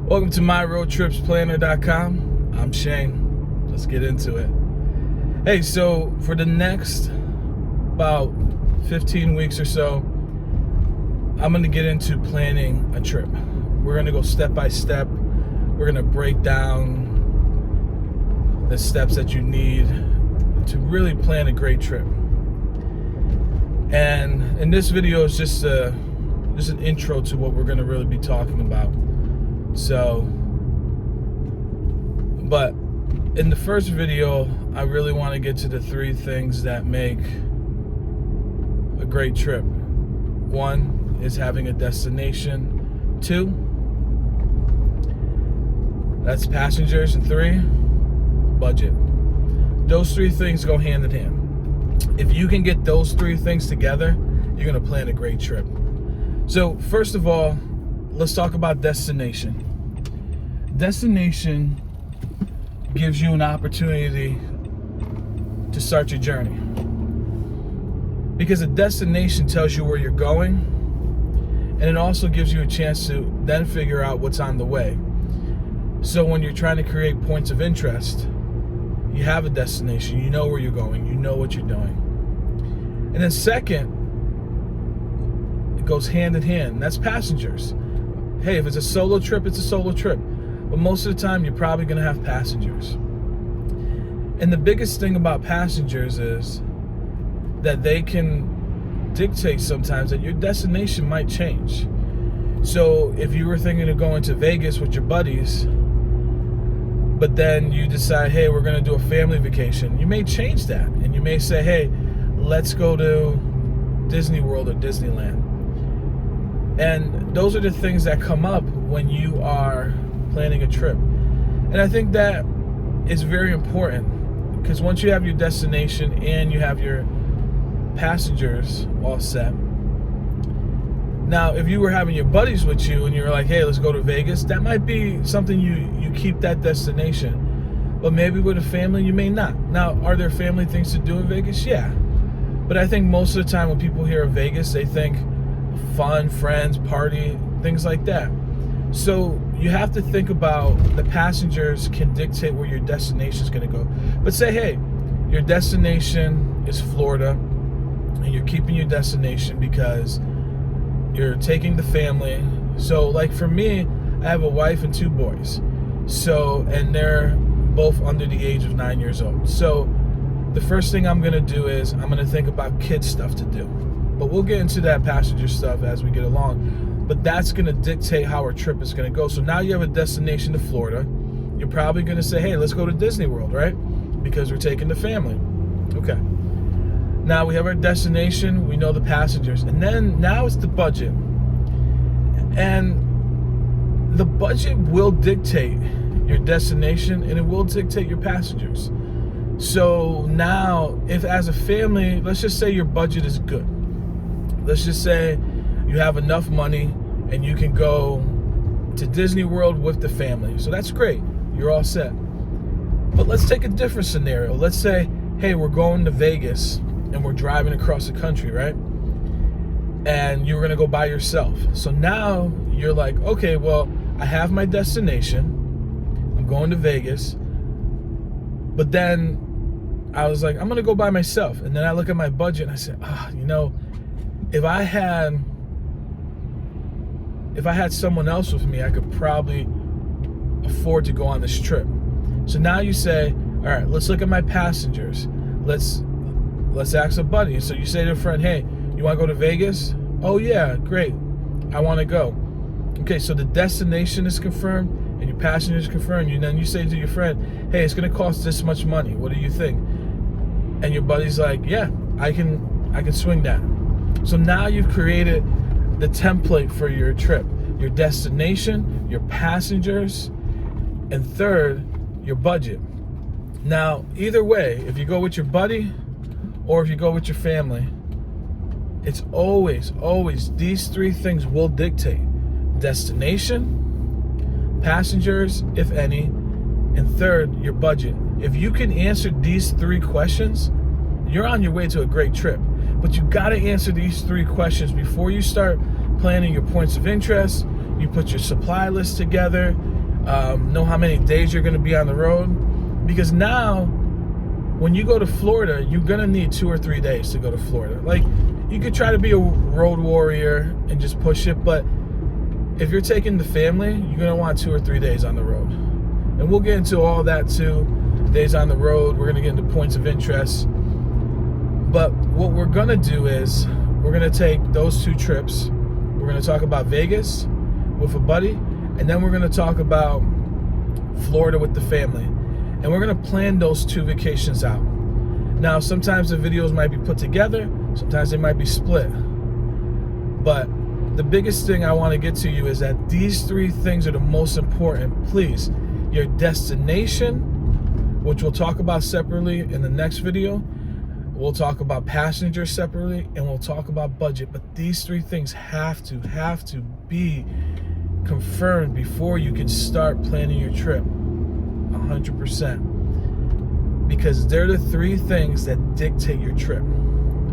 Welcome to myroadtripsplanner.com. I'm Shane. Let's get into it. Hey, so for the next about 15 weeks or so, I'm going to get into planning a trip. We're going to go step by step. We're going to break down the steps that you need to really plan a great trip. And in this video is just an intro to what we're going to really be talking about. So, but in the first video, I really want to get to the three things that make a great trip. One is having a destination. Two, that's passengers. And three, budget. Those three things go hand in hand. If you can get those three things together, you're going to plan a great trip. So first of all, let's talk about destination. Destination gives you an opportunity to start your journey. Because a destination tells you where you're going, and it also gives you a chance to then figure out what's on the way. So when you're trying to create points of interest, you have a destination, you know where you're going, you know what you're doing. And then second, it goes hand in hand, and that's passengers. Hey, if it's a solo trip, it's a solo trip. But most of the time, you're probably going to have passengers. And the biggest thing about passengers is that they can dictate sometimes that your destination might change. So if you were thinking of going to Vegas with your buddies, but then you decide, hey, we're going to do a family vacation, you may change that. And you may say, hey, let's go to Disney World or Disneyland. And those are the things that come up when you are planning a trip. And I think that is very important, because once you have your destination and you have your passengers all set, now if you were having your buddies with you and you're like, hey, let's go to Vegas, that might be something you keep that destination. But maybe with a family, you may not. Now, are there family things to do in Vegas? Yeah. But I think most of the time when people hear of Vegas, they think fun, friends, party, things like that. So you have to think about the passengers can dictate where your destination is going to go. But say, hey, your destination is Florida, and you're keeping your destination because you're taking the family. So like for me, I have a wife and two boys. So, and they're both under the age of 9 years old. So the first thing I'm going to do is I'm going to think about kid stuff to do. But we'll get into that passenger stuff as we get along. But that's going to dictate how our trip is going to go. So now you have a destination to Florida. You're probably going to say, hey, let's go to Disney World, right? Because we're taking the family. Okay. Now we have our destination. We know the passengers. And then now it's the budget. And the budget will dictate your destination, and it will dictate your passengers. So now, if as a family, let's just say your budget is good. Let's just say you have enough money and you can go to Disney World with the family. So that's great. You're all set. But let's take a different scenario. Let's say, hey, we're going to Vegas and we're driving across the country, right? And you're going to go by yourself. So now you're like, okay, well, I have my destination. I'm going to Vegas. But then I was like, I'm going to go by myself. And then I look at my budget and I say, if I had someone else with me, I could probably afford to go on this trip. So now you say, all right, let's look at my passengers. Let's ask a buddy. So you say to a friend, hey, you want to go to Vegas? Oh yeah, great. I want to go. Okay, so the destination is confirmed and your passenger is confirmed. And then you say to your friend, hey, it's going to cost this much money. What do you think? And your buddy's like, yeah, I can swing that. So now you've created the template for your trip, your destination, your passengers, and third, your budget. Now, either way, if you go with your buddy or if you go with your family, it's always these three things will dictate: destination, passengers, if any, and third, your budget. If you can answer these three questions, you're on your way to a great trip. But you got to answer these three questions before you start planning your points of interest. You put your supply list together. know how many days you're going to be on the road. Because now, when you go to Florida, you're going to need 2 or 3 days to go to Florida. Like, you could try to be a road warrior and just push it, but if you're taking the family, you're going to want 2 or 3 days on the road. And we'll get into all that too. Days on the road, we're going to get into points of interest. But what we're going to do is we're going to take those 2 trips. We're going to talk about Vegas with a buddy, and then we're going to talk about Florida with the family. And we're going to plan those 2 vacations out. Now, sometimes the videos might be put together, sometimes they might be split. But the biggest thing I want to get to you is that these 3 things are the most important. Please, your destination, which we'll talk about separately in the next video. We'll talk about passengers separately, and we'll talk about budget. But these 3 things have to be confirmed before you can start planning your trip 100%. Because they're the 3 things that dictate your trip.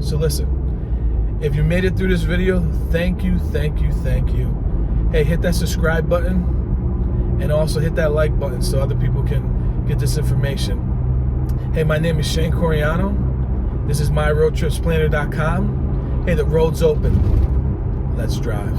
So listen, if you made it through this video, thank you. Hey, hit that subscribe button and also hit that like button so other people can get this information. Hey, my name is Shane Coriano. This is myroadtripsplanner.com. Hey, the road's open. Let's drive.